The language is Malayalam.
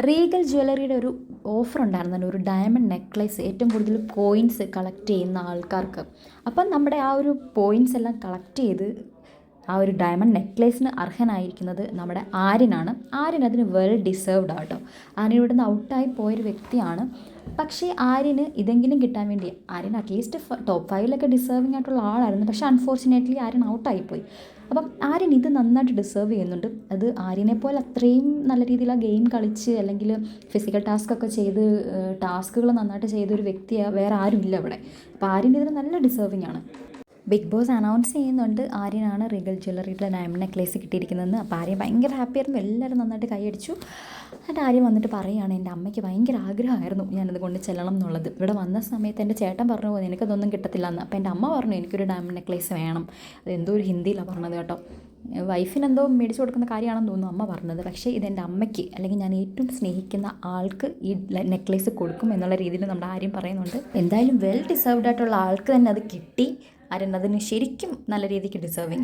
റീഗൽ ജ്വല്ലറിയുടെ ഒരു ഓഫർ ഉണ്ടായിരുന്നല്ലോ, ഒരു ഡയമണ്ട് നെക്ലേസ്, ഏറ്റവും കൂടുതൽ പോയിൻറ്റ്സ് കളക്ട് ചെയ്യുന്ന ആൾക്കാർക്ക്. അപ്പം നമ്മുടെ ആ ഒരു പോയിൻറ്റ്സ് എല്ലാം കളക്ട് ചെയ്ത് ആ ഒരു ഡയമണ്ട് നെക്ലേസിന് അർഹനായിരിക്കുന്നത് നമ്മുടെ ആര്യനാണ്. ആര്യൻ അതിന് വെൽ ഡിസേർവ്ഡ് ആട്ടോ. ആര്യൻ ഇവിടുന്ന് ഔട്ടായി പോയൊരു വ്യക്തിയാണ്. പക്ഷേ ആര്യന് ഇതെങ്കിലും കിട്ടാൻ വേണ്ടി, ആര്യൻ അറ്റ്ലീസ്റ്റ് ടോപ്പ് 5 ഡിസേർവിംഗ് ആയിട്ടുള്ള ആളായിരുന്നു. പക്ഷേ അൺഫോർച്ചുനേറ്റ്ലി ആര്യൻ ഔട്ടായിപ്പോയി. അപ്പം ആര്യൻ ഇത് നന്നായിട്ട് ഡിസേർവ് ചെയ്യുന്നുണ്ട്. അത് ആര്യനെ പോലെ അത്രയും നല്ല രീതിയിൽ ആ ഗെയിം കളിച്ച് അല്ലെങ്കിൽ ഫിസിക്കൽ ടാസ്കൊക്കെ ചെയ്ത് ടാസ്കുകൾ നന്നായിട്ട് ചെയ്തൊരു വ്യക്തി വേറെ ആരുമില്ല അവിടെ. അപ്പോൾ ആര്യൻ ഇതിന് നല്ല ഡിസേർവിംഗ് ആണ്. ബിഗ് ബോസ് അനൗൺസ് ചെയ്യുന്നുണ്ട് ആര്യനാണ് റീഗൽ ജ്വല്ലറിയുടെ ഡയമണ്ട് നെക്ലേസ് കിട്ടിയിരിക്കുന്നതെന്ന്. അപ്പോൾ ആര്യൻ ഭയങ്കര ഹാപ്പിയായിരുന്നു. എല്ലാവരും നന്നായിട്ട് കൈയടിച്ചു. എന്നിട്ട് ആര്യൻ വന്നിട്ട് പറയുകയാണ്, എൻ്റെ അമ്മയ്ക്ക് ഭയങ്കര ആഗ്രഹമായിരുന്നു ഞാനത് കൊണ്ട് ചെല്ലണം എന്നുള്ളത്. ഇവിടെ വന്ന സമയത്ത് എൻ്റെ ചേട്ടൻ പറഞ്ഞു പോകുന്നത് എനിക്കതൊന്നും കിട്ടത്തില്ല എന്ന്. അപ്പോൾ എൻ്റെ അമ്മ പറഞ്ഞു എനിക്കൊരു ഡയമണ്ട് നെക്ലേസ് വേണം. അതെന്തോ ഒരു ഹിന്ദിയിലാണ് പറഞ്ഞത് കേട്ടോ. വൈഫിനെന്തോ മേടിച്ചു കൊടുക്കുന്ന കാര്യമാണെന്ന് തോന്നുന്നു അമ്മ പറഞ്ഞത്. പക്ഷേ ഇതെൻ്റെ അമ്മയ്ക്ക്, അല്ലെങ്കിൽ ഞാൻ ഏറ്റവും സ്നേഹിക്കുന്ന ആൾക്ക് ഈ നെക്ലേസ് കൊടുക്കും എന്നുള്ള രീതിയിൽ നമ്മുടെ ആര്യൻ പറയുന്നുണ്ട്. എന്തായാലും വെൽ ഡിസേർവ്ഡ് ആയിട്ടുള്ള ആൾക്ക് തന്നെ അത് കിട്ടി. ആര്യൻ അതിന് ശരിക്കും നല്ല രീതിക്ക് ഡിസേർവിങ്.